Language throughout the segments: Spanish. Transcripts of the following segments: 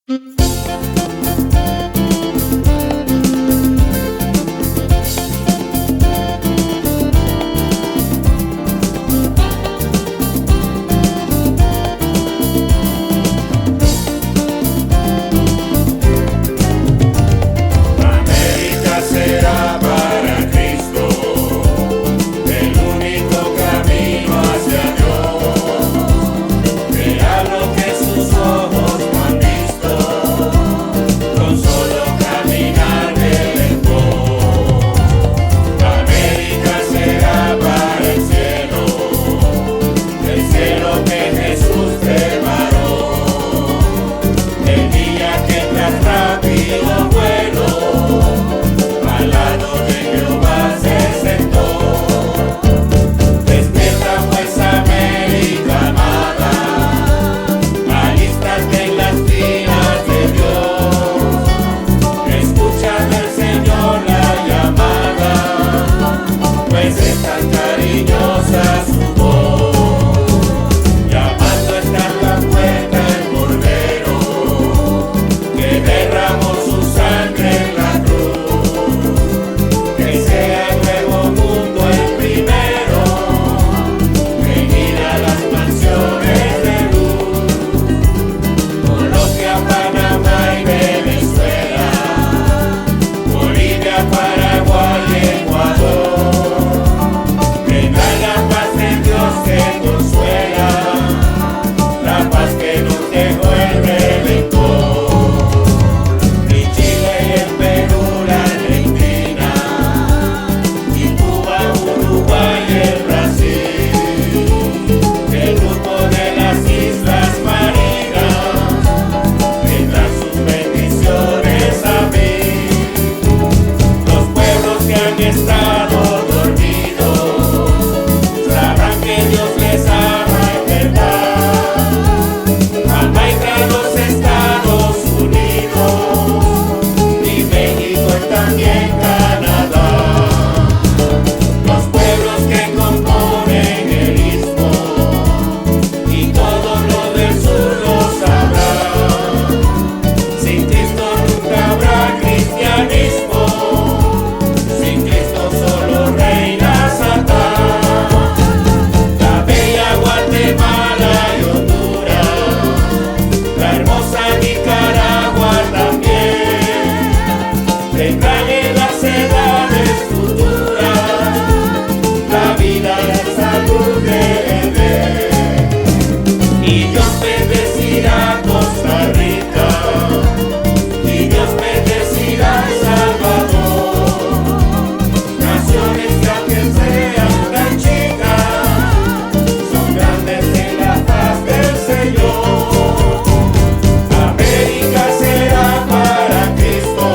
América será para Cristo el único camino hacia Dios. Verá lo que sus ojos no han visto, con solo caminar de en pos. América será para el cielo que Jesús preparó, el día que tras rápido vuelo al lado de Jehová se sentó. Despierta pues, América amada, alístate en las filas de Dios. Escucha del Señor la llamada, pues es tan cariñosa su voz. Llamando está la puerta el Cordero, que derramó su sangre en la cruz. Que sea el nuevo mundo el primero, venir a las mansiones de luz. Colombia, Panamá y Venezuela, Bolivia, Paraguay y Ecuador. Vendrá la paz de Dios que consuela, la paz que nos dejó el Redentor. Y Chile y el Perú, la Argentina, y Cuba, Uruguay y el Brasil, el grupo de las Islas Marinas, vendrán sus bendiciones a mí. Los pueblos que han estado dormidos sabrán que Dios les ama en verdad. Jamaica, los Estados Unidos, y México y también Canadá. Los pueblos que componen el istmo y todo lo del sur lo sabrán. Sin Cristo nunca habrá cristianismo, sin Cristo solo reina Satán. La bella Guatemala y Honduras, la hermosa Nicaragua también, vendrán en las edades futuras, la vida y la salud de Edén. Y Dios bendecirá Costa Rica, y Dios bendecirá El Salvador. Naciones que aunque sean tan chicas, son grandes en la paz del Señor. América será para Cristo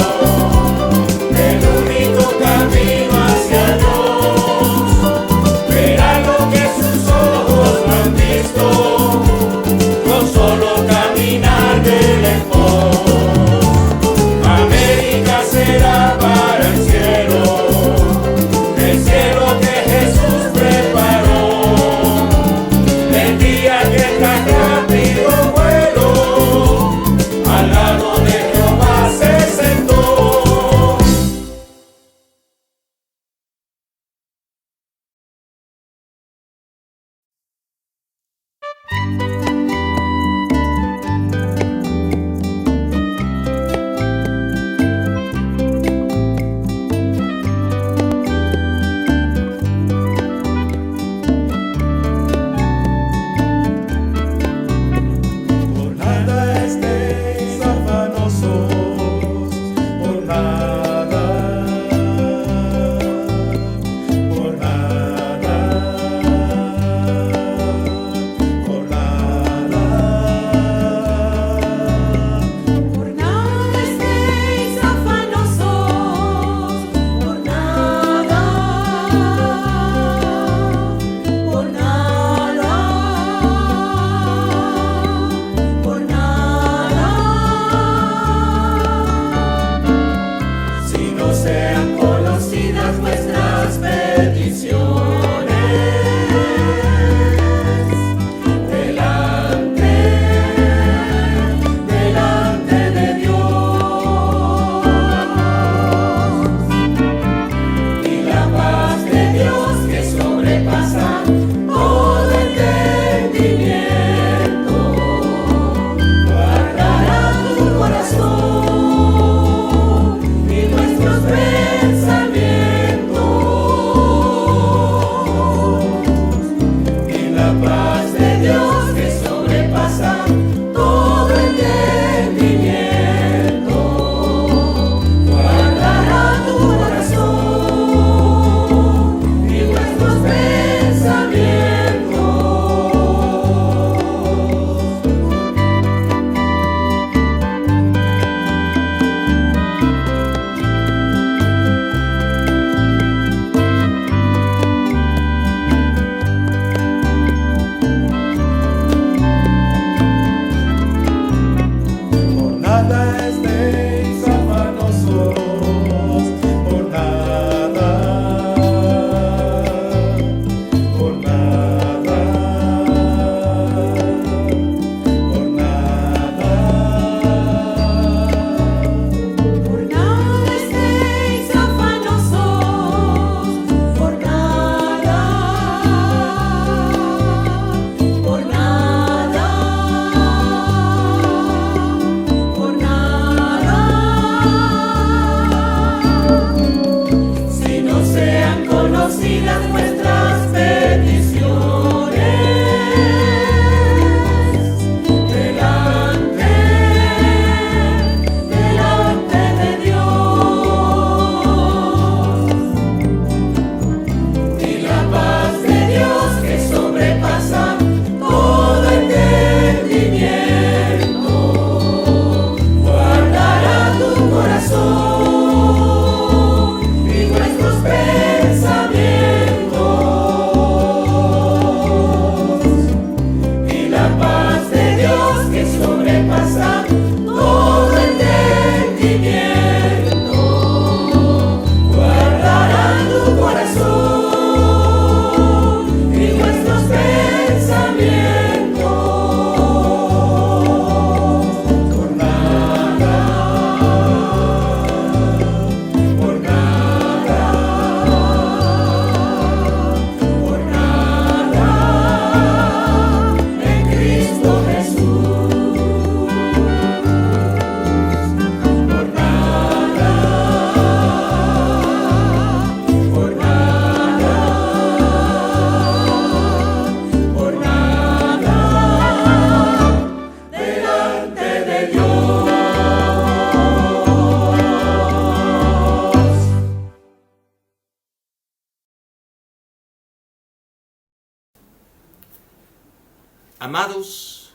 Amados,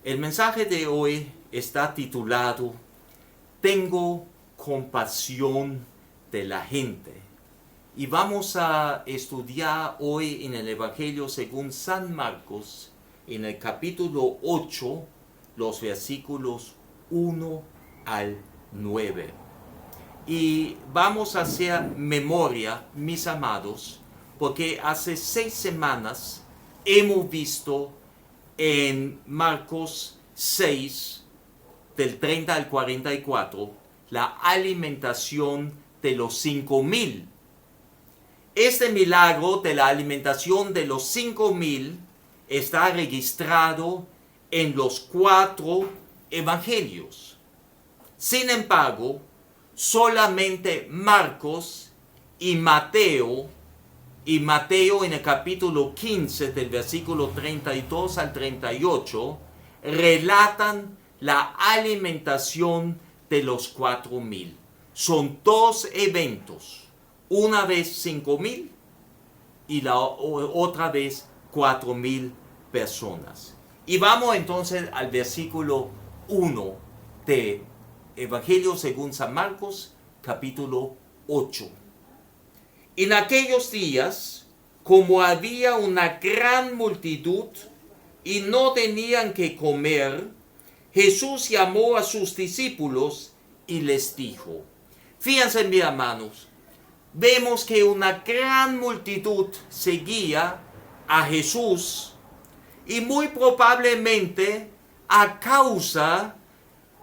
el mensaje de hoy está titulado Tengo compasión de la gente. Y vamos a estudiar hoy en el Evangelio según San Marcos, en el capítulo 8, los versículos 1 al 9. Y vamos a hacer memoria, mis amados, porque hace 6 semanas hemos visto en Marcos 6, del 30 al 44, la alimentación de los 5,000. Este milagro de la alimentación de los 5,000 está registrado en los 4 evangelios. Sin embargo, solamente Marcos y Mateo en el capítulo 15 del versículo 32 al 38 relatan la alimentación de los 4,000. Son 2 eventos, una vez 5,000 y la otra vez 4,000 personas. Y vamos entonces al versículo 1 de Evangelio según San Marcos, capítulo 8. En aquellos días, como había una gran multitud y no tenían que comer, Jesús llamó a sus discípulos y les dijo, fíjense, mis hermanos, vemos que una gran multitud seguía a Jesús y muy probablemente a causa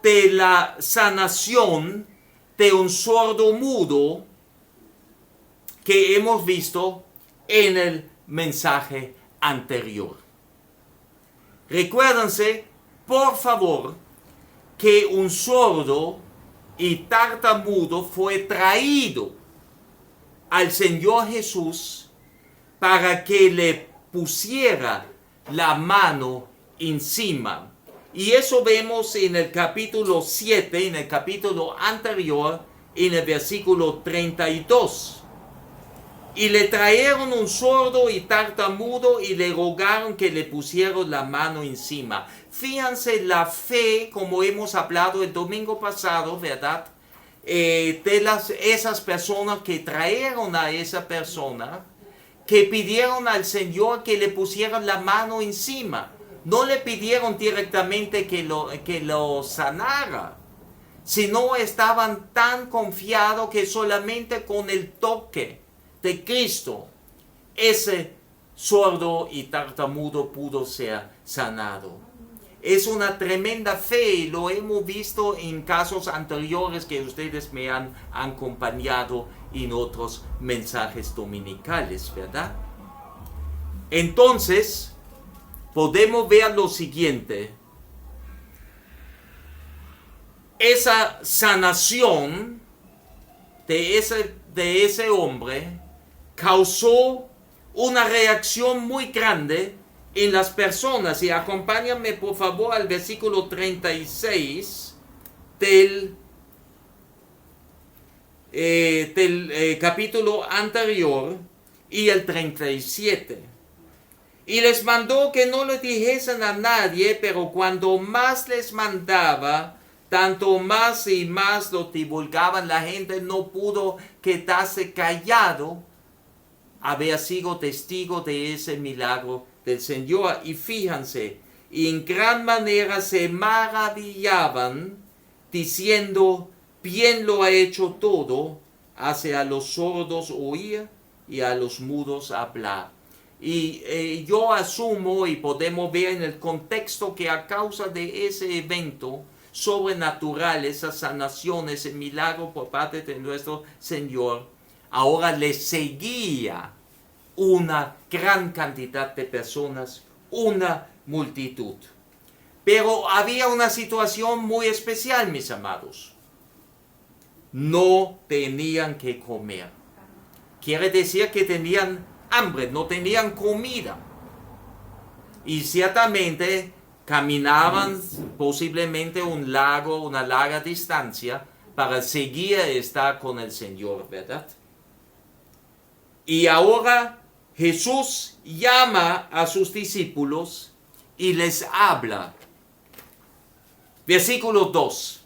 de la sanación de un sordo mudo que hemos visto en el mensaje anterior. Recuérdense, por favor, que un sordo y tartamudo fue traído al Señor Jesús para que le pusiera la mano encima. Y eso vemos en el capítulo 7, en el capítulo anterior, en el versículo 32. Y le trajeron un sordo y tartamudo y le rogaron que le pusieran la mano encima. Fíjense la fe, como hemos hablado el domingo pasado, ¿verdad? De esas personas que trajeron a esa persona, que pidieron al Señor que le pusieran la mano encima. No le pidieron directamente que lo sanara, sino estaban tan confiados que solamente con el toque de Cristo, ese sordo y tartamudo pudo ser sanado. Es una tremenda fe y lo hemos visto en casos anteriores que ustedes me han acompañado en otros mensajes dominicales, ¿verdad? Entonces, podemos ver lo siguiente. Esa sanación de ese hombre causó una reacción muy grande en las personas. Y acompáñame por favor al versículo 36 del capítulo anterior y el 37. Y les mandó que no le dijesen a nadie, pero cuando más les mandaba, tanto más y más lo divulgaban. La gente no pudo quedarse callado, había sido testigo de ese milagro del Señor. Y fíjense, y en gran manera se maravillaban, diciendo, bien lo ha hecho todo, hace a los sordos oír y a los mudos hablar. Y yo asumo y podemos ver en el contexto que a causa de ese evento sobrenatural, esas sanaciones, ese milagro por parte de nuestro Señor, ahora le seguía una gran cantidad de personas, una multitud. Pero había una situación muy especial, mis amados. No tenían que comer. Quiere decir que tenían hambre, no tenían comida. Y ciertamente caminaban posiblemente un largo, una larga distancia para seguir a estar con el Señor, ¿verdad? Y ahora Jesús llama a sus discípulos y les habla. Versículo 2.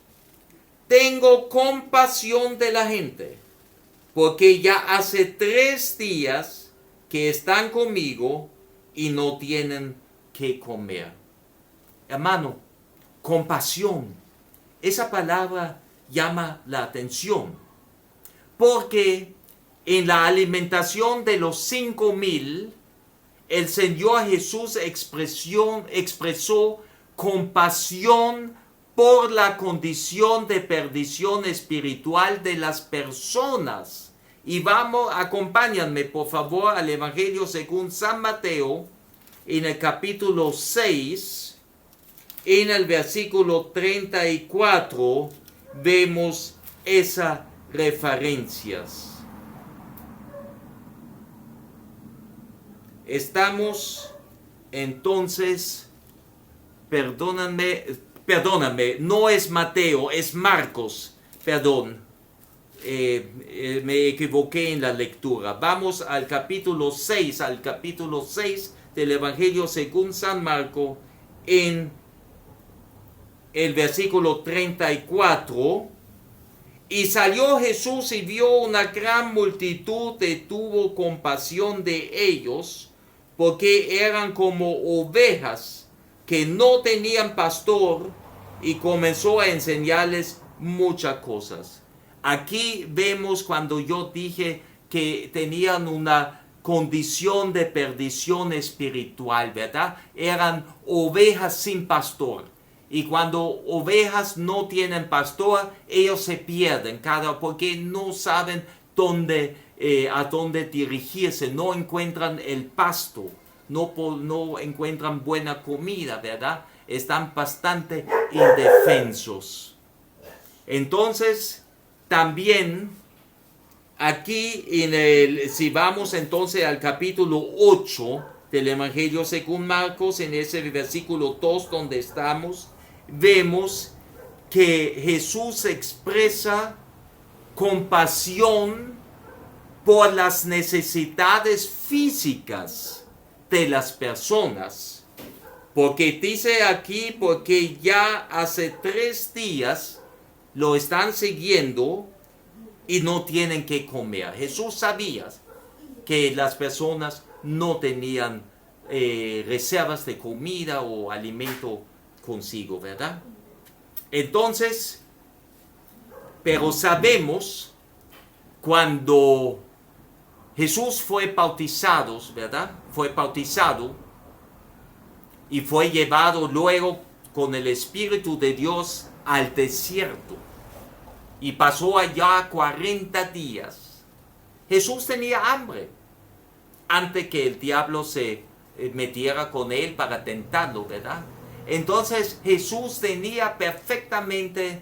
Tengo compasión de la gente, porque ya hace 3 días que están conmigo y no tienen que comer. Hermano, compasión. Esa palabra llama la atención, porque en la alimentación de los 5,000, el Señor Jesús expresó compasión por la condición de perdición espiritual de las personas. Y acompáñenme por favor al Evangelio según San Mateo, en el capítulo 6, en el versículo 34, vemos esas referencias. Estamos entonces, perdóname, no es Mateo, es Marcos, perdón, me equivoqué en la lectura. Vamos al capítulo 6 del Evangelio según San Marcos, en el versículo 34. Y salió Jesús y vio una gran multitud y tuvo compasión de ellos, porque eran como ovejas que no tenían pastor, y comenzó a enseñarles muchas cosas. Aquí vemos cuando yo dije que tenían una condición de perdición espiritual, ¿verdad? Eran ovejas sin pastor. Y cuando ovejas no tienen pastor, ellos se pierden, porque no saben a dónde dirigirse, no encuentran el pasto, no encuentran buena comida, ¿verdad? Están bastante indefensos. Entonces, también aquí, si vamos entonces al capítulo 8 del Evangelio según Marcos, en ese versículo 2 donde estamos, vemos que Jesús expresa compasión por las necesidades físicas de las personas. Porque dice aquí, porque ya hace 3 días lo están siguiendo y no tienen que comer. Jesús sabía que las personas no tenían reservas de comida o alimento consigo, ¿verdad? Entonces, pero sabemos cuando Jesús fue bautizado, ¿verdad? Fue bautizado y fue llevado luego con el Espíritu de Dios al desierto y pasó allá 40 días. Jesús tenía hambre antes que el diablo se metiera con él para tentarlo, ¿verdad? Entonces Jesús tenía perfectamente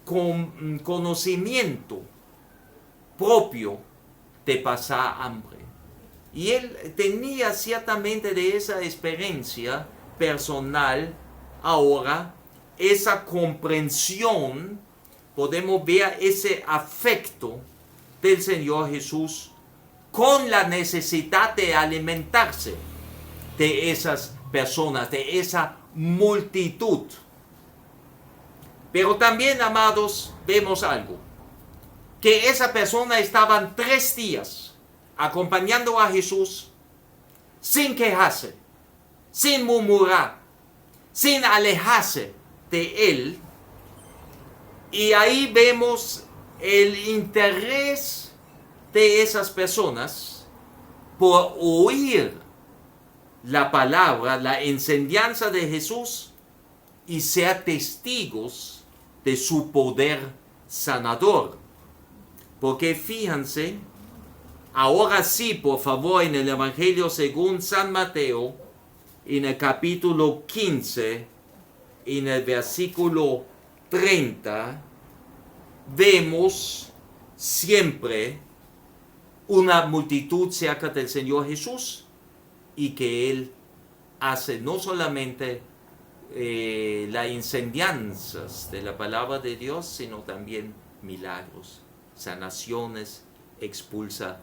conocimiento propio de pasar hambre. Y él tenía ciertamente de esa experiencia personal ahora, esa comprensión, podemos ver ese afecto del Señor Jesús con la necesidad de alimentarse de esas personas, de esa multitud. Pero también, amados, vemos algo, que esa persona estaban 3 días acompañando a Jesús sin quejarse, sin murmurar, sin alejarse de él. Y ahí vemos el interés de esas personas por oír la palabra, la enseñanza de Jesús y ser testigos de su poder sanador. Porque fíjense, ahora sí, por favor, en el Evangelio según San Mateo, en el capítulo 15, en el versículo 30, vemos siempre una multitud cerca del Señor Jesús y que Él hace no solamente las enseñanzas de la palabra de Dios, sino también milagros, sanaciones, expulsa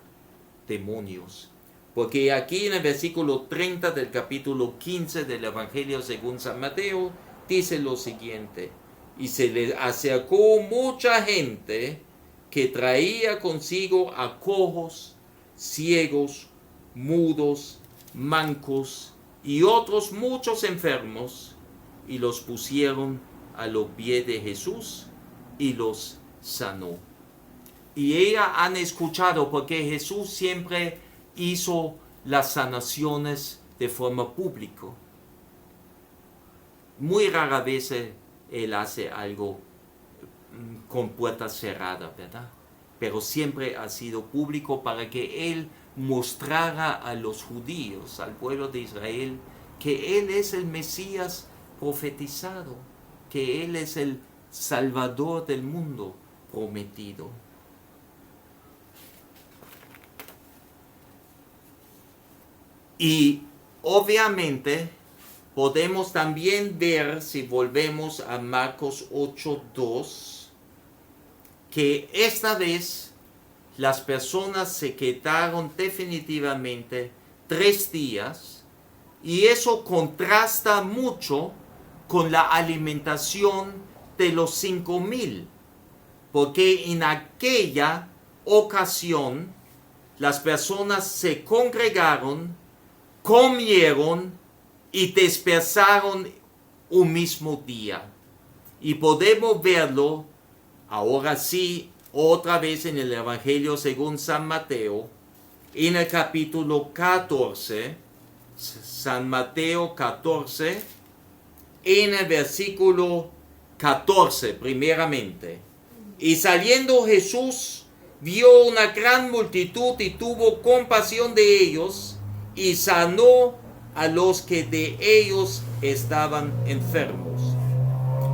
demonios. Porque aquí en el versículo 30 del capítulo 15 del Evangelio según San Mateo, dice lo siguiente: y se le acercó mucha gente que traía consigo a cojos, ciegos, mudos, mancos y otros muchos enfermos, y los pusieron a los pies de Jesús y los sanó. Y ellas han escuchado, porque Jesús siempre hizo las sanaciones de forma pública. Muy rara vez él hace algo con puertas cerradas, ¿verdad? Pero siempre ha sido público para que él mostrara a los judíos, al pueblo de Israel, que él es el Mesías profetizado, que él es el Salvador del mundo prometido. Y obviamente podemos también ver, si volvemos a Marcos 8:2, que esta vez las personas se quedaron definitivamente 3 días, y eso contrasta mucho con la alimentación de los 5,000, porque en aquella ocasión las personas se congregaron, comieron y dispersaron un mismo día. Y podemos verlo ahora sí otra vez en el Evangelio según San Mateo, en el capítulo 14, San Mateo 14, en el versículo 14 primeramente. Y saliendo Jesús vio una gran multitud y tuvo compasión de ellos y sanó a los que de ellos estaban enfermos.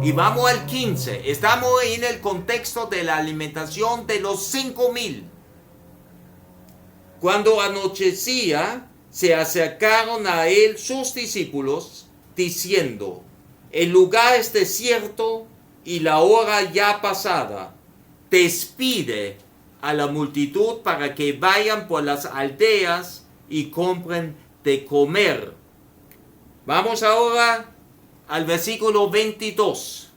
Y vamos al 15. Estamos en el contexto de la alimentación de los 5,000. Cuando anochecía, se acercaron a él sus discípulos, diciendo: el lugar es desierto y la hora ya pasada. Despide a la multitud para que vayan por las aldeas y compren de comer. Vamos ahora al versículo 22.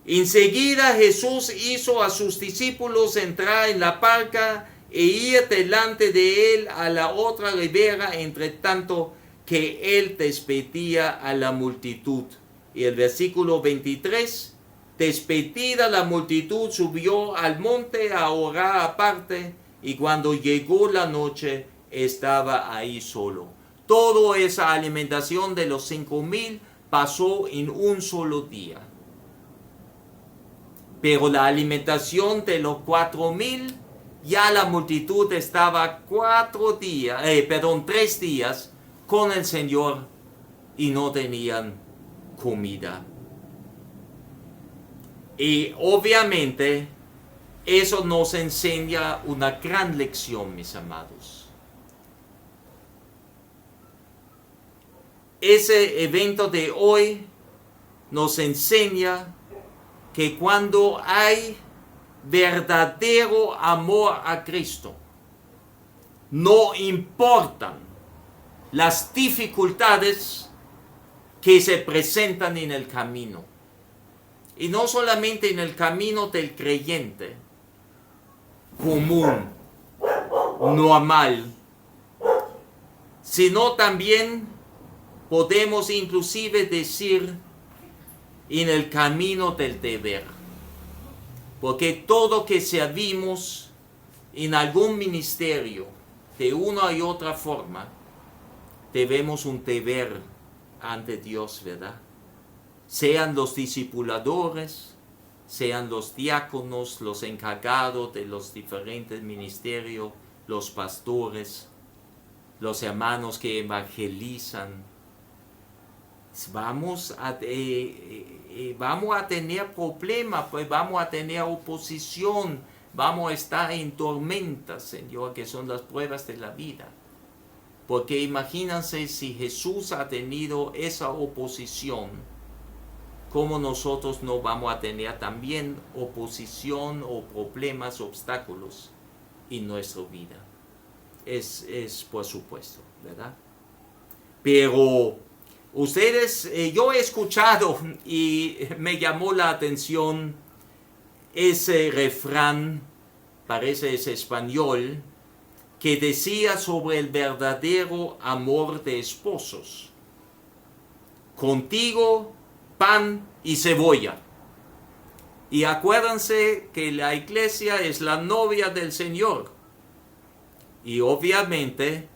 Enseguida Jesús hizo a sus discípulos entrar en la barca e ir delante de él a la otra ribera, entre tanto que él despedía a la multitud. Y el versículo 23, despedida la multitud, subió al monte a orar aparte, y cuando llegó la noche, estaba ahí solo. Toda esa alimentación de los 5,000 pasó en un solo día. Pero la alimentación de los 4,000, ya la multitud estaba 3 días con el Señor y no tenían comida. Y obviamente eso nos enseña una gran lección, mis amados. Ese evento de hoy nos enseña que cuando hay verdadero amor a Cristo, no importan las dificultades que se presentan en el camino. Y no solamente en el camino del creyente común, normal, sino también podemos inclusive decir en el camino del deber. Porque todo que servimos en algún ministerio de una y otra forma, debemos un deber ante Dios, ¿verdad? Sean los discipuladores, sean los diáconos, los encargados de los diferentes ministerios, los pastores, los hermanos que evangelizan. Vamos a tener problemas, pues vamos a tener oposición, vamos a estar en tormentas, Señor, que son las pruebas de la vida. Porque imagínense si Jesús ha tenido esa oposición, ¿cómo nosotros no vamos a tener también oposición o problemas, obstáculos en nuestra vida? es por supuesto, ¿verdad? Pero ustedes, yo he escuchado y me llamó la atención ese refrán, parece es español, que decía sobre el verdadero amor de esposos. Contigo, pan y cebolla. Y acuérdense que la iglesia es la novia del Señor. Y obviamente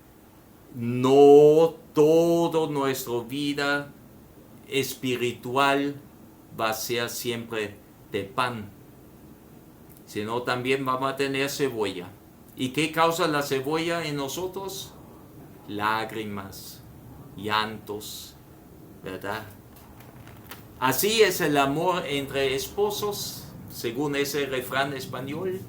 no toda nuestra vida espiritual va a ser siempre de pan, sino también vamos a tener cebolla. ¿Y qué causa la cebolla en nosotros? Lágrimas, llantos, ¿verdad? Así es el amor entre esposos, según ese refrán español.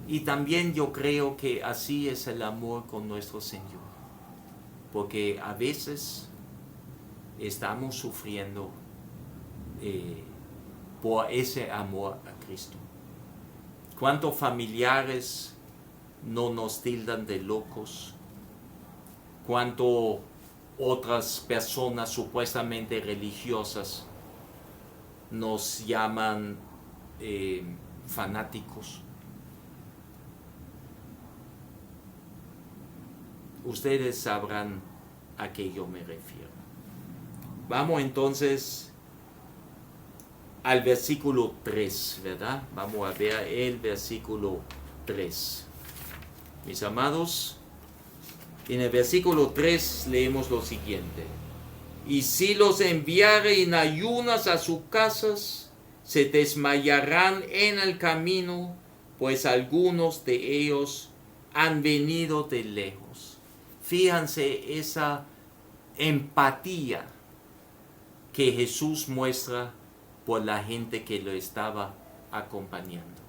Y también yo creo que así es el amor con nuestro Señor. Porque a veces estamos sufriendo por ese amor a Cristo. ¿Cuántos familiares no nos tildan de locos? ¿Cuántas otras personas supuestamente religiosas nos llaman fanáticos? Ustedes sabrán a qué yo me refiero. Vamos entonces al versículo 3, ¿verdad? Vamos a ver el versículo 3. Mis amados, en el versículo 3 leemos lo siguiente. Y si los enviare en ayunas a sus casas, se desmayarán en el camino, pues algunos de ellos han venido de lejos. Fíjense esa empatía que Jesús muestra por la gente que lo estaba acompañando.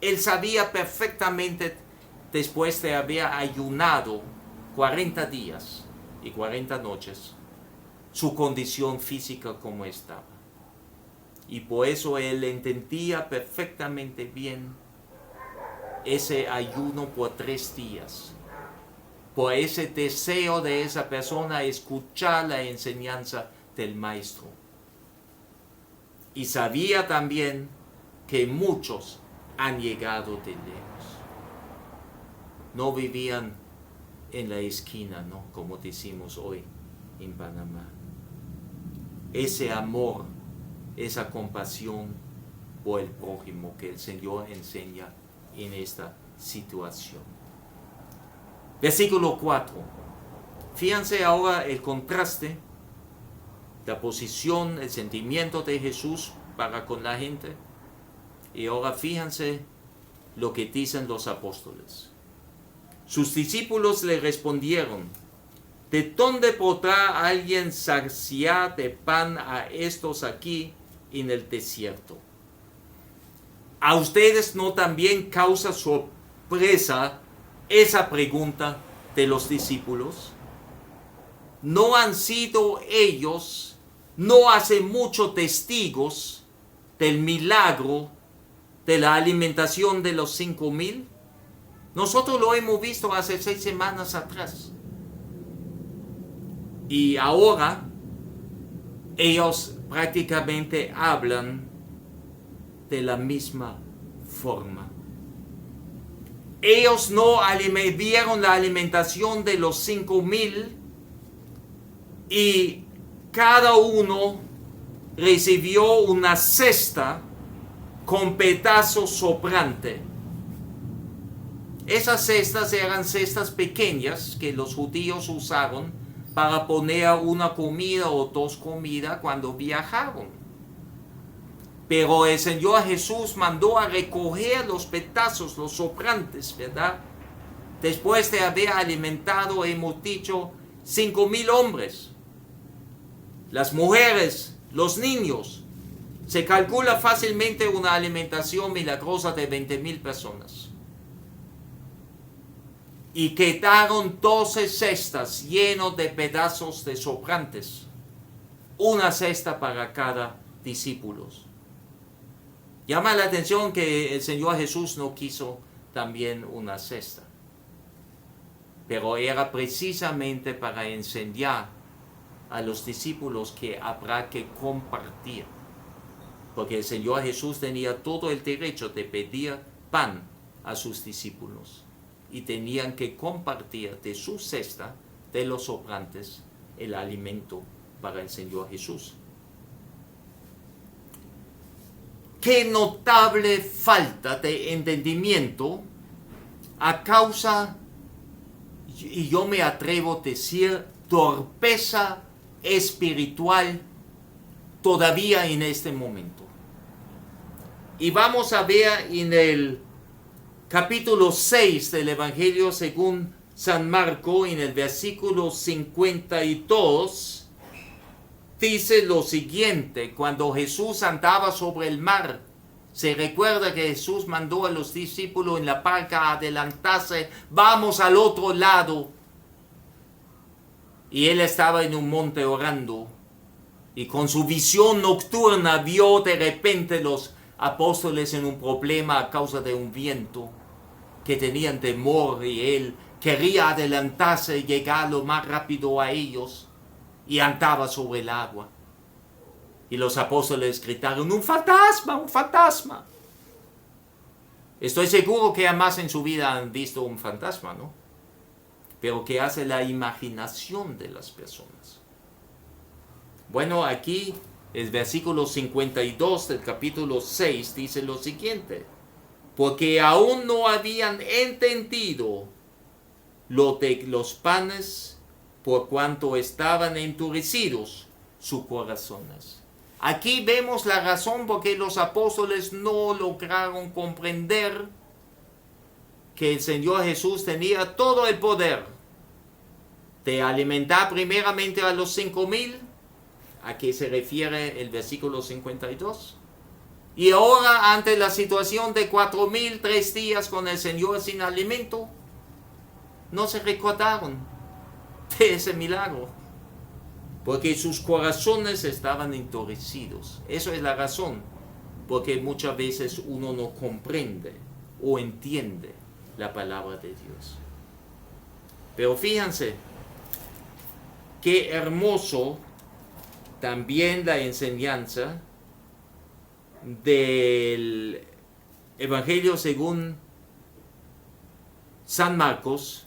Él sabía perfectamente, después de haber ayunado 40 días y 40 noches, su condición física como estaba. Y por eso él entendía perfectamente bien ese ayuno por 3 días. Por ese deseo de esa persona escuchar la enseñanza del Maestro. Y sabía también que muchos han llegado de lejos. No vivían en la esquina, ¿no? Como decimos hoy en Panamá. Ese amor, esa compasión por el prójimo que el Señor enseña en esta situación. Versículo 4. Fíjense ahora el contraste, la posición, el sentimiento de Jesús para con la gente. Y ahora fíjense lo que dicen los apóstoles. Sus discípulos le respondieron: ¿de dónde podrá alguien saciar de pan a estos aquí en el desierto? ¿A ustedes no también causa sorpresa esa pregunta de los discípulos? ¿No han sido ellos no hace mucho testigos del milagro de la alimentación de los 5,000? Nosotros lo hemos visto hace 6 semanas atrás. Y ahora ellos prácticamente hablan de la misma forma. Ellos no vieron la alimentación de los 5,000 y cada uno recibió una cesta con pedazos sobrantes. Esas cestas eran cestas pequeñas que los judíos usaron para poner una comida o 2 comidas cuando viajaron. Pero el Señor Jesús mandó a recoger los pedazos, los sobrantes, ¿verdad? Después de haber alimentado, hemos dicho, 5,000 hombres. Las mujeres, los niños. Se calcula fácilmente una alimentación milagrosa de 20,000 personas. Y quedaron 12 cestas llenas de pedazos de sobrantes. Una cesta para cada discípulo. Llama la atención que el Señor Jesús no quiso también una cesta. pero era precisamente para enseñar a los discípulos que habrá que compartir, porque el Señor Jesús tenía todo el derecho de pedir pan a sus discípulos y tenían que compartir de su cesta de los sobrantes el alimento para el Señor Jesús. Qué notable falta de entendimiento a causa, y yo me atrevo a decir, torpeza espiritual todavía en este momento. Y vamos a ver en el capítulo 6 del Evangelio según San Marco, en el versículo 52, dice lo siguiente: cuando Jesús andaba sobre el mar, se recuerda que Jesús mandó a los discípulos en la barca a adelantarse, vamos al otro lado. Y él estaba en un monte orando, y con su visión nocturna vio de repente los apóstoles en un problema a causa de un viento, que tenían temor, y él quería adelantarse y llegar lo más rápido a ellos, y andaba sobre el agua. Y los apóstoles gritaron: ¡un fantasma, un fantasma! Estoy seguro que jamás en su vida han visto un fantasma, ¿no? Pero ¿qué hace la imaginación de las personas? Bueno, aquí el versículo 52 del capítulo 6 dice lo siguiente: porque aún no habían entendido lo de los panes, por cuanto estaban endurecidos sus corazones. Aquí vemos la razón por qué los apóstoles no lograron comprender que el Señor Jesús tenía todo el poder de alimentar primeramente a los 5,000, a qué se refiere el versículo 52. Y ahora, ante la situación de 4,000, 3 días con el Señor sin alimento, no se recordaron de ese milagro, porque sus corazones estaban endurecidos. Eso es la razón, porque muchas veces uno no comprende o entiende la palabra de Dios. Pero fíjense, qué hermoso también la enseñanza del Evangelio según San Marcos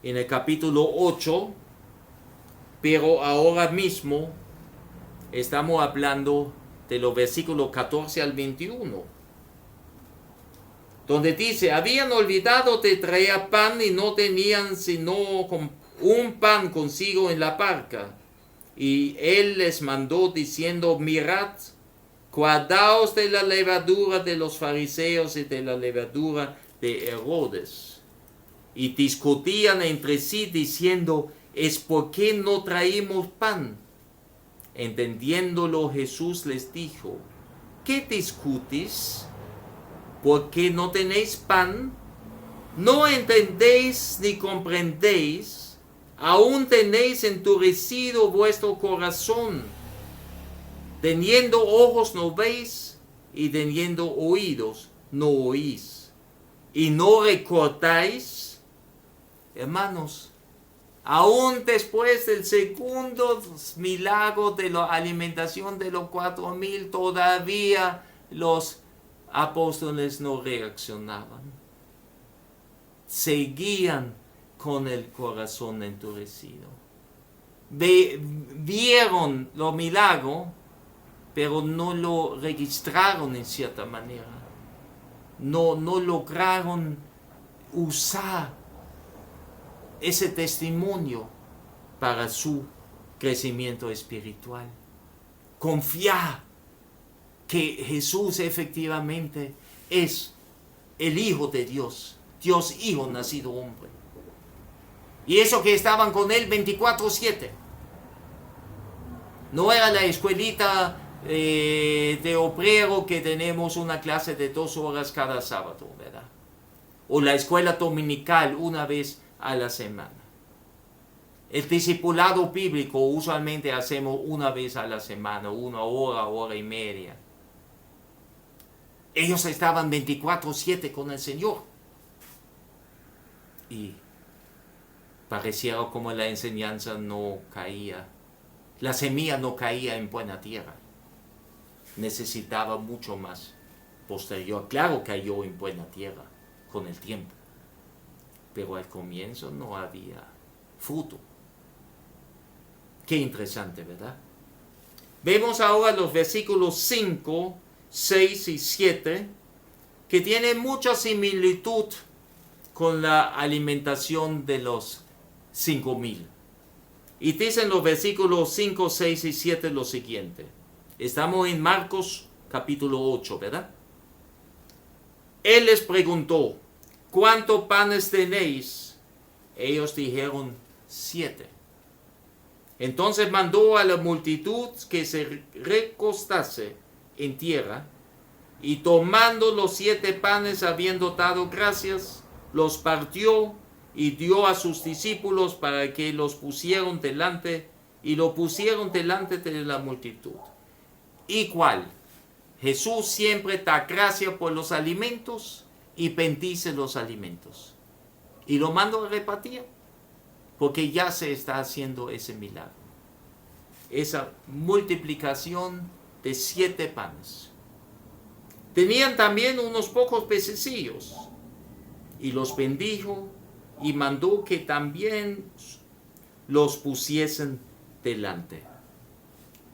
en el capítulo 8, pero ahora mismo estamos hablando de los versículos 14 al 21, donde dice: habían olvidado de traer pan y no tenían sino un pan consigo en la barca. Y él les mandó diciendo: mirad, guardaos de la levadura de los fariseos y de la levadura de Herodes. Y discutían entre sí diciendo: ¿es por qué no traemos pan? Entendiéndolo, Jesús les dijo: ¿qué discutís? ¿Por qué no tenéis pan? ¿No entendéis ni comprendéis? Aún tenéis endurecido vuestro corazón. Teniendo ojos no veis, y teniendo oídos no oís. ¿Y no recordáis? Hermanos, aún después del segundo milagro de la alimentación de los 4,000, todavía los apóstoles no reaccionaban. Seguían con el corazón endurecido. Vieron los milagros, pero no lo registraron en cierta manera. No lograron usar ese testimonio para su crecimiento espiritual. Confiar que Jesús efectivamente es el Hijo de Dios, Dios Hijo nacido hombre. Y eso que estaban con él 24/7. No era la escuelita de obrero que tenemos una clase de 2 horas cada sábado, ¿verdad? O la escuela dominical una vez a la semana. El discipulado bíblico usualmente hacemos una vez a la semana, 1 hora, hora y media. Ellos estaban 24/7 con el Señor. Y Pareciera como la enseñanza no caía, la semilla no caía en buena tierra. Necesitaba mucho más posterior. Claro, cayó en buena tierra con el tiempo, pero al comienzo no había fruto. Qué interesante, ¿verdad? Vemos ahora los versículos 5, 6 y 7, que tienen mucha similitud con la alimentación de los 5,000. Y dicen los versículos 5, 6 y 7 lo siguiente. Estamos en Marcos capítulo 8, ¿verdad? Él les preguntó, ¿cuántos panes tenéis? Ellos dijeron, 7. Entonces mandó a la multitud que se recostase en tierra, y tomando los 7 panes, habiendo dado gracias, los partió y dio a sus discípulos para que los pusieran delante, y lo pusieron delante de la multitud. Igual, Jesús siempre da gracia por los alimentos y bendice los alimentos. Y lo manda a repartir, porque ya se está haciendo ese milagro. Esa multiplicación de 7 panes. Tenían también unos pocos pececillos, y los bendijo y mandó que también los pusiesen delante.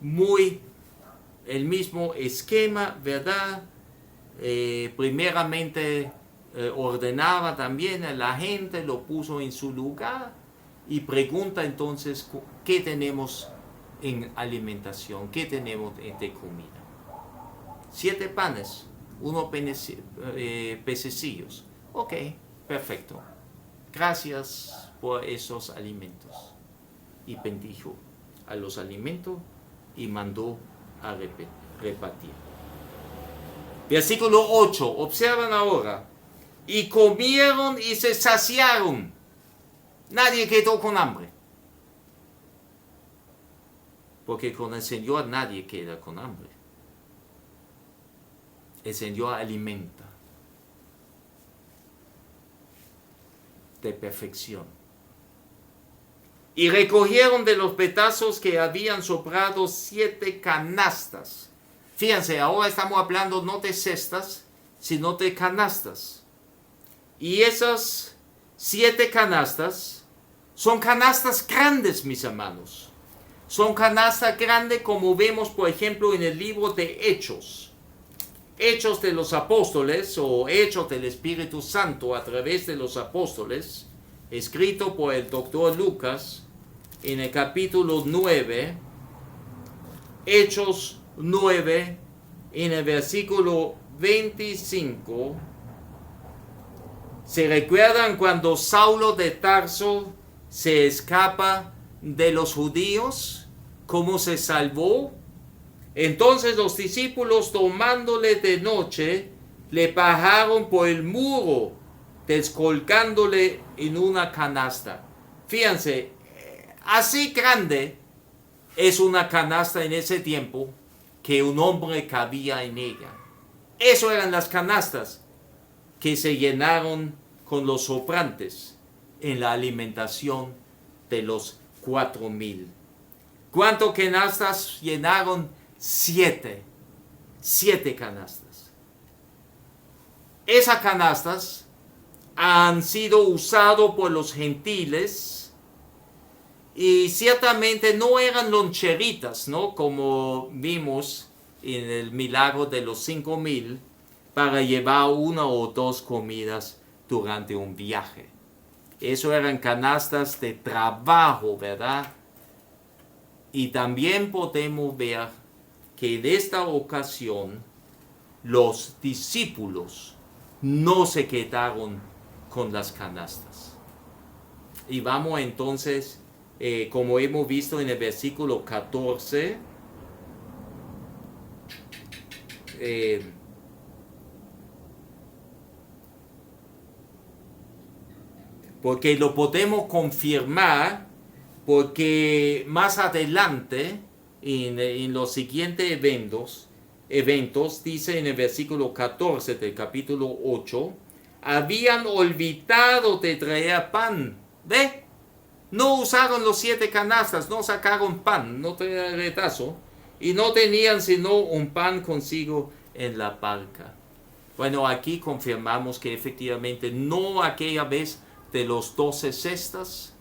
Muy el mismo esquema, ¿verdad? Primeramente ordenaba también a la gente, lo puso en su lugar y pregunta entonces qué tenemos en alimentación, qué tenemos de comida. 7 panes, 1 pececillos. Ok, perfecto. Gracias por esos alimentos. Y bendijo a los alimentos y mandó a repartir. Versículo 8, observan ahora. Y comieron y se saciaron. Nadie quedó con hambre. Porque con el Señor nadie queda con hambre. El Señor alimenta de perfección. Y recogieron de los pedazos que habían sobrado 7 canastas. Fíjense, ahora estamos hablando no de cestas, sino de canastas. Y esas 7 canastas son canastas grandes, mis hermanos. Son canastas grandes como vemos, por ejemplo, en el libro de Hechos. Hechos de los Apóstoles o Hechos del Espíritu Santo a través de los Apóstoles, escrito por el doctor Lucas en el capítulo 9, Hechos 9, en el versículo 25. ¿Se recuerdan cuando Saulo de Tarso se escapa de los judíos? ¿Cómo se salvó? Entonces los discípulos, tomándole de noche, le bajaron por el muro, descolgándole en una canasta. Fíjense, así grande es una canasta en ese tiempo que un hombre cabía en ella. Eso eran las canastas que se llenaron con los sobrantes en la alimentación de los 4,000. ¿Cuántas canastas llenaron? 7 canastas. Esas canastas han sido usadas por los gentiles y ciertamente no eran loncheritas, ¿no? Como vimos en el milagro de los 5,000 para llevar 1 o 2 comidas durante un viaje. Eso eran canastas de trabajo, ¿verdad? Y también podemos ver que en esta ocasión los discípulos no se quedaron con las canastas. Y vamos entonces, como hemos visto en el versículo 14, porque lo podemos confirmar, porque más adelante, en los siguientes eventos, dice en el versículo 14 del capítulo 8, habían olvidado de traer pan. ¿Ve? No usaron los 7 canastas, no sacaron pan, no tenían retazo, y no tenían sino un pan consigo en la barca. Bueno, aquí confirmamos que efectivamente no aquella vez de los 12 cestas,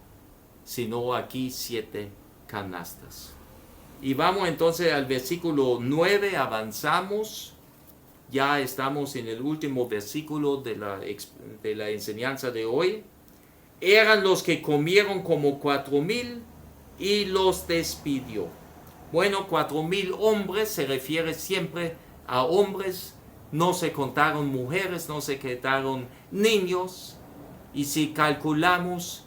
sino aquí 7 canastas. Y vamos entonces al versículo 9, avanzamos. Ya estamos en el último versículo de la enseñanza de hoy. Eran los que comieron como 4,000 y los despidió. Bueno, 4,000 hombres se refiere siempre a hombres. No se contaron mujeres, no se contaron niños. Y si calculamos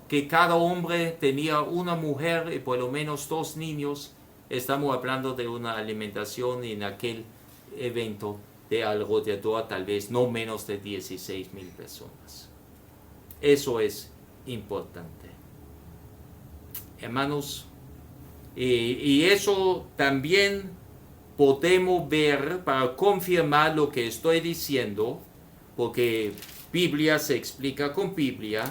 que cada hombre tenía una mujer y por lo menos 2 niños, estamos hablando de una alimentación en aquel evento de alrededor tal vez no menos de 16,000 personas. Eso es importante. Hermanos, y eso también podemos ver para confirmar lo que estoy diciendo, porque Biblia se explica con Biblia.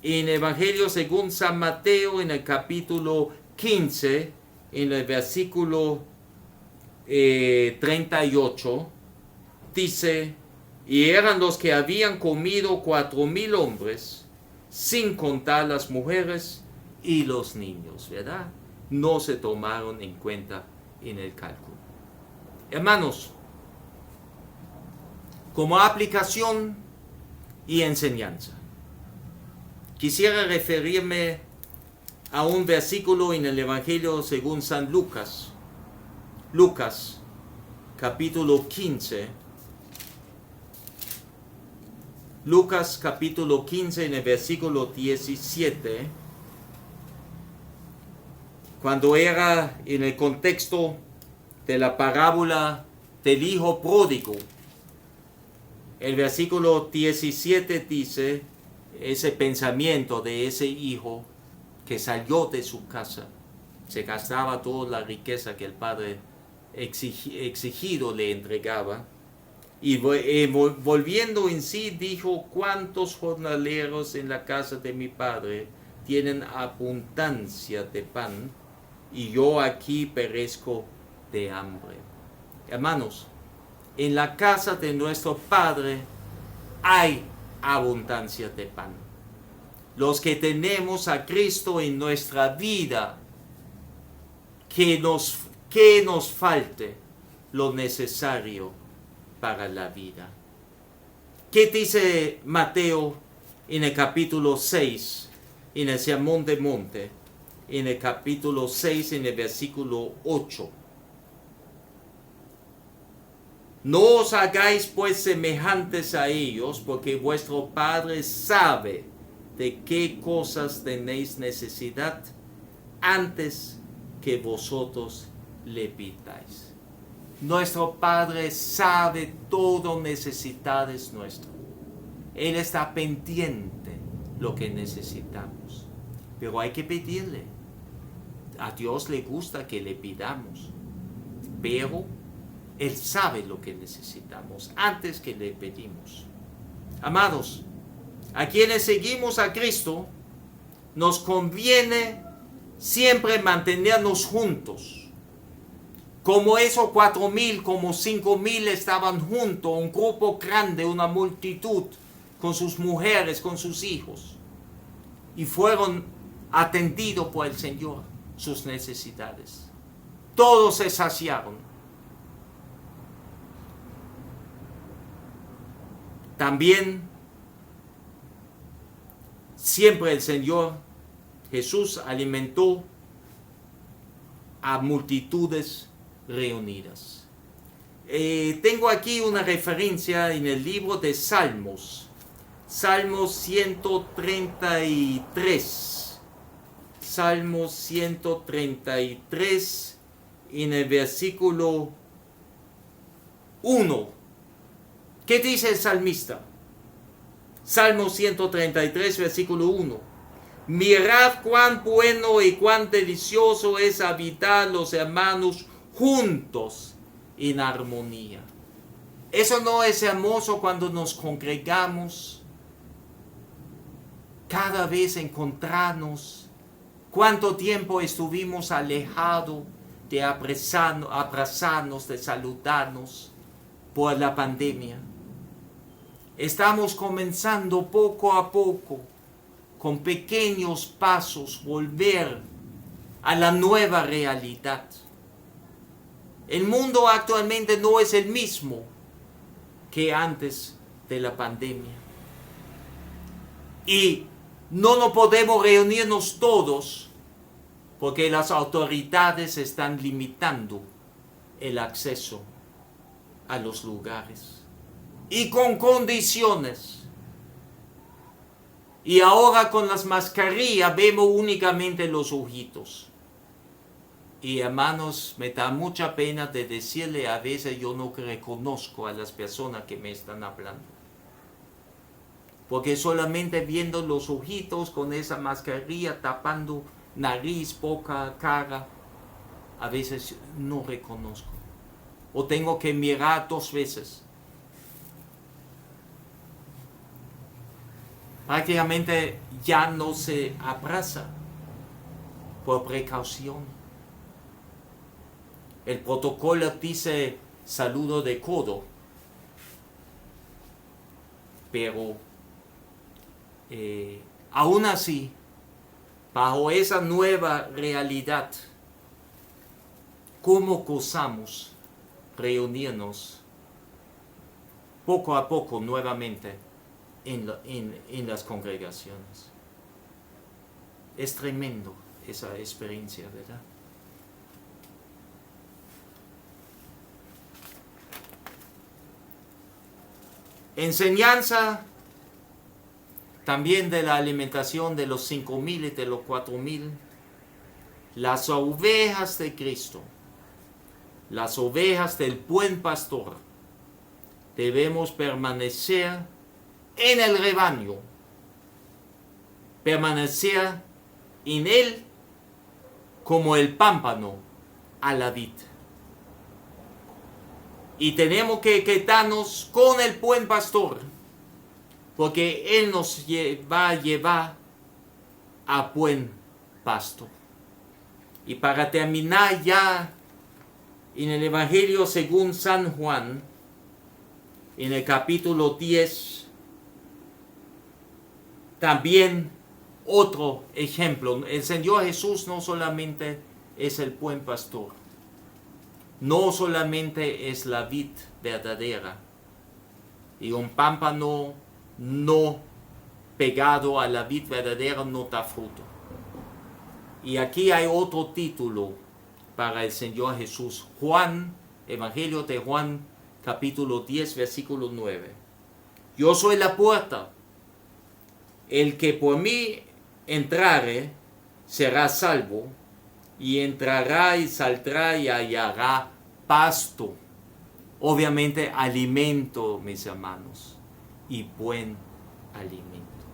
En el Evangelio según San Mateo, en el capítulo 15, en el versículo 38, dice: y eran los que habían comido 4,000 hombres, sin contar las mujeres y los niños, ¿verdad? No se tomaron en cuenta en el cálculo. Hermanos, como aplicación y enseñanza, quisiera referirme a un versículo en el Evangelio según San Lucas. Lucas, capítulo 15. Lucas, capítulo 15, en el versículo 17. Cuando era en el contexto de la parábola del hijo pródigo. El versículo 17 dice ese pensamiento de ese hijo que salió de su casa, se gastaba toda la riqueza que el padre exigido le entregaba, y volviendo en sí dijo: ¿cuántos jornaleros en la casa de mi padre tienen abundancia de pan, y yo aquí perezco de hambre? Hermanos, en la casa de nuestro Padre hay abundancia de pan. Los que tenemos a Cristo en nuestra vida, que nos falte lo necesario para la vida. ¿Qué dice Mateo en el capítulo 6, en el Sermón del Monte, en el capítulo 6, en el versículo 8? No os hagáis pues semejantes a ellos, porque vuestro Padre sabe de qué cosas tenéis necesidad antes que vosotros le pidáis. Nuestro Padre sabe todo necesidades nuestras. Él está pendiente lo que necesitamos. Pero hay que pedirle. A Dios le gusta que le pidamos. Pero Él sabe lo que necesitamos antes que le pedimos. Amados, a quienes seguimos a Cristo, nos conviene siempre mantenernos juntos. Como esos 4,000, como 5,000 estaban juntos, un grupo grande, una multitud, con sus mujeres, con sus hijos. Y fueron atendidos por el Señor, sus necesidades. Todos se saciaron. También, siempre el Señor Jesús alimentó a multitudes reunidas. Tengo aquí una referencia en el libro de Salmos. Salmos 133. Salmos 133 en el versículo 1. ¿Qué dice el salmista? Salmo 133, versículo 1. Mirad cuán bueno y cuán delicioso es habitar los hermanos juntos en armonía. ¿Eso no es hermoso cuando nos congregamos cada vez encontrarnos. ¿Cuánto tiempo estuvimos alejados de abrazarnos, de saludarnos por la pandemia? Estamos comenzando poco a poco, con pequeños pasos, volver a la nueva realidad. El mundo actualmente no es el mismo que antes de la pandemia. Y no podemos reunirnos todos porque las autoridades están limitando el acceso a los lugares y con condiciones. Y ahora con las mascarillas vemos únicamente los ojitos. Y hermanos, me da mucha pena de decirle, a veces yo no reconozco a las personas que me están hablando. Porque solamente viendo los ojitos con esa mascarilla tapando nariz, boca, cara, a veces no reconozco. O tengo que mirar 2 veces. Prácticamente ya no se abraza por precaución. El protocolo dice saludo de codo, pero aún así, bajo esa nueva realidad, ¿cómo gozamos reunirnos poco a poco nuevamente en las congregaciones? Es tremendo esa experiencia, ¿verdad? Enseñanza también de la alimentación de los 5,000 y de los 4,000. Las ovejas de Cristo, las ovejas del buen pastor, debemos permanecer en el rebaño, permanecer en él como el pámpano a la vid. Y tenemos que quedarnos con el buen pastor, porque él nos va a llevar a buen pasto. Y para terminar ya en el Evangelio según San Juan, en el capítulo 10, también otro ejemplo. El Señor Jesús no solamente es el buen pastor, no solamente es la vid verdadera, y un pámpano no pegado a la vid verdadera no da fruto. Y aquí hay otro título para el Señor Jesús. Juan, Evangelio de Juan, capítulo 10, versículo 9. Yo soy la puerta. El que por mí entrare será salvo, y entrará y saldrá y hallará pasto. Obviamente alimento, mis hermanos, y buen alimento.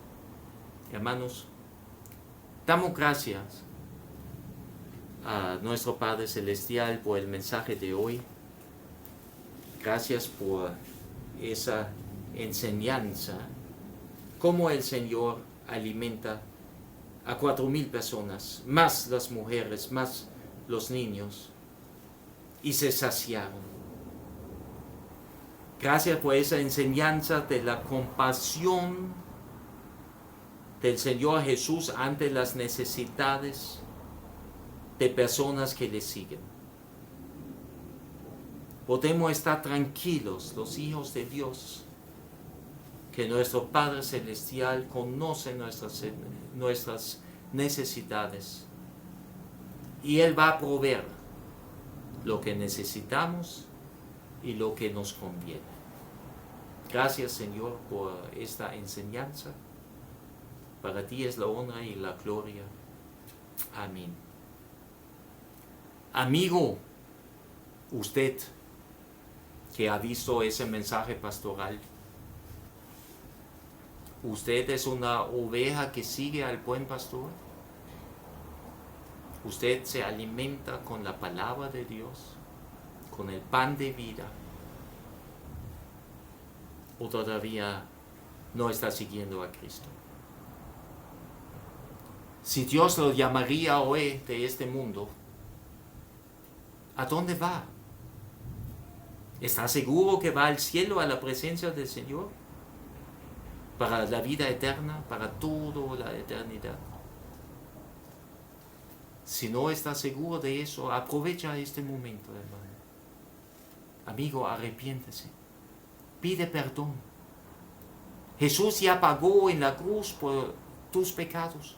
Hermanos, damos gracias a nuestro Padre Celestial por el mensaje de hoy. Gracias por esa enseñanza, cómo el Señor alimenta a 4,000 personas, más las mujeres, más los niños, y se saciaron. Gracias por esa enseñanza de la compasión del Señor Jesús ante las necesidades de personas que le siguen. Podemos estar tranquilos, los hijos de Dios, que nuestro Padre Celestial conoce nuestras necesidades y Él va a proveer lo que necesitamos y lo que nos conviene. Gracias, Señor, por esta enseñanza. Para ti es la honra y la gloria. Amén. Amigo, usted que ha visto ese mensaje pastoral, ¿usted es una oveja que sigue al buen pastor? ¿Usted se alimenta con la palabra de Dios, con el pan de vida? ¿O todavía no está siguiendo a Cristo? Si Dios lo llamaría hoy de este mundo, ¿a dónde va? ¿Está seguro que va al cielo, a la presencia del Señor? Para la vida eterna, para toda la eternidad. Si no está seguro de eso, aprovecha este momento, hermano. Amigo, arrepiéntese. Pide perdón. Jesús ya pagó en la cruz por tus pecados,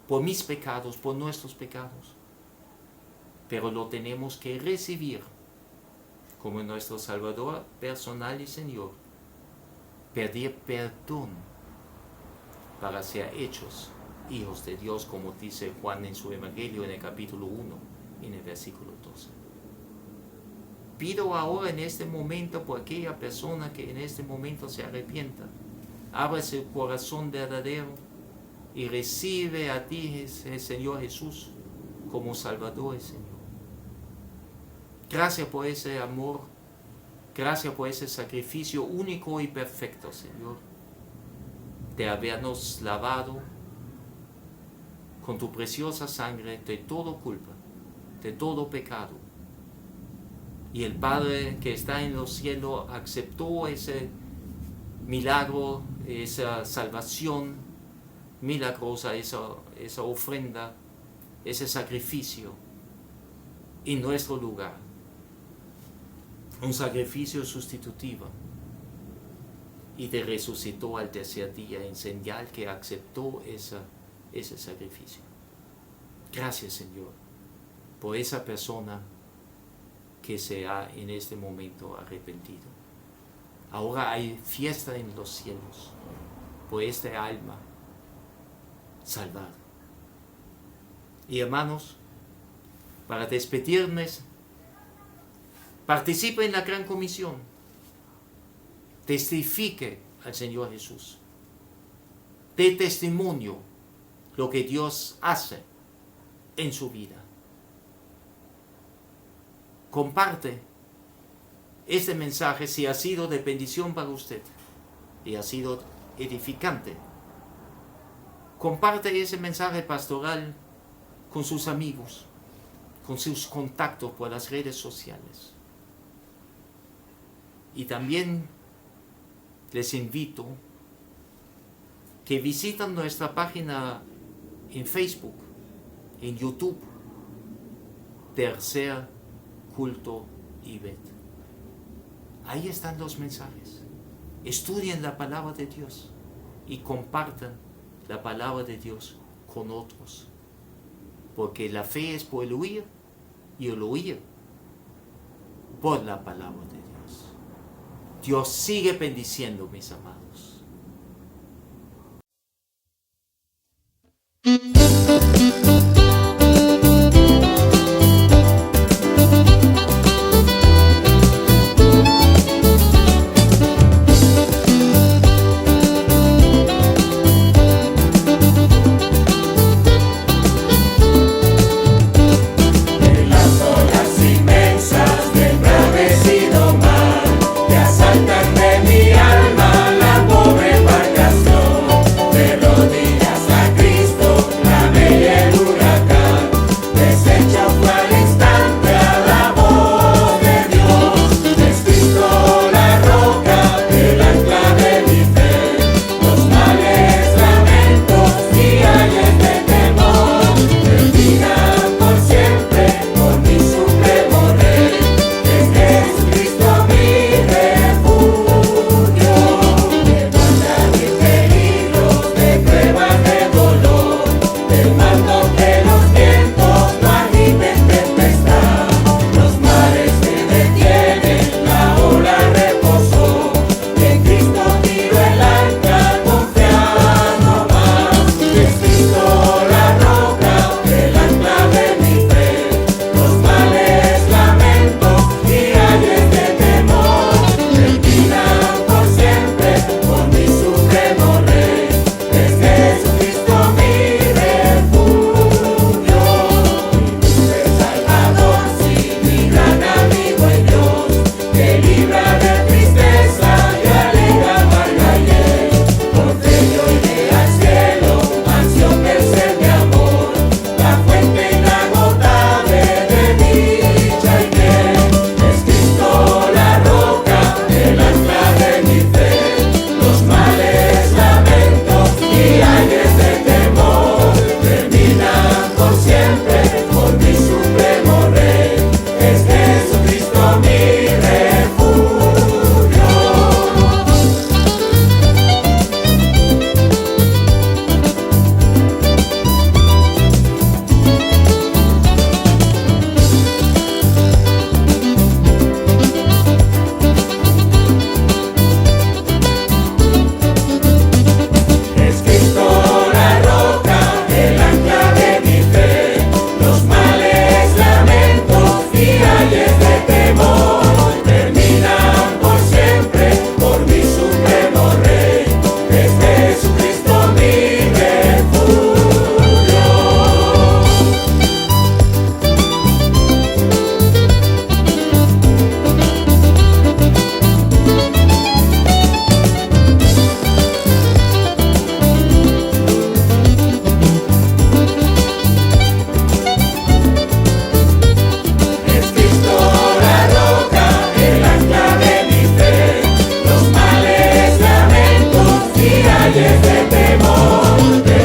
por mis pecados, por nuestros pecados. Pero lo tenemos que recibir como nuestro Salvador personal y Señor. Pedir perdón para ser hechos hijos de Dios, como dice Juan en su Evangelio en el capítulo 1, en el versículo 12. Pido ahora en este momento por aquella persona que en este momento se arrepienta, abre su corazón verdadero y recibe a ti, el Señor Jesús, como Salvador y Señor. Gracias por ese amor, gracias por ese sacrificio único y perfecto, Señor, de habernos lavado con tu preciosa sangre de toda culpa, de todo pecado. Y el Padre que está en los cielos aceptó ese milagro, esa salvación milagrosa, esa ofrenda, ese sacrificio en nuestro lugar. Un sacrificio sustitutivo. Y te resucitó al tercer día en señal que aceptó ese sacrificio. Gracias, Señor, por esa persona que se ha en este momento arrepentido. Ahora hay fiesta en los cielos por esta alma salvada. Y hermanos, para despedirnos, participe en la gran comisión. Testifique al Señor Jesús. Dé testimonio lo que Dios hace en su vida. Comparte este mensaje si ha sido de bendición para usted y ha sido edificante. Comparte ese mensaje pastoral con sus amigos, con sus contactos por las redes sociales. Y también les invito que visiten nuestra página en Facebook, en YouTube, Tercer Culto IBET. Ahí están los mensajes. Estudien la palabra de Dios y compartan la palabra de Dios con otros. Porque la fe es por el oír y el oír por la palabra de Dios. Dios sigue bendiciendo, mis amados. De mi alma la voz. queremos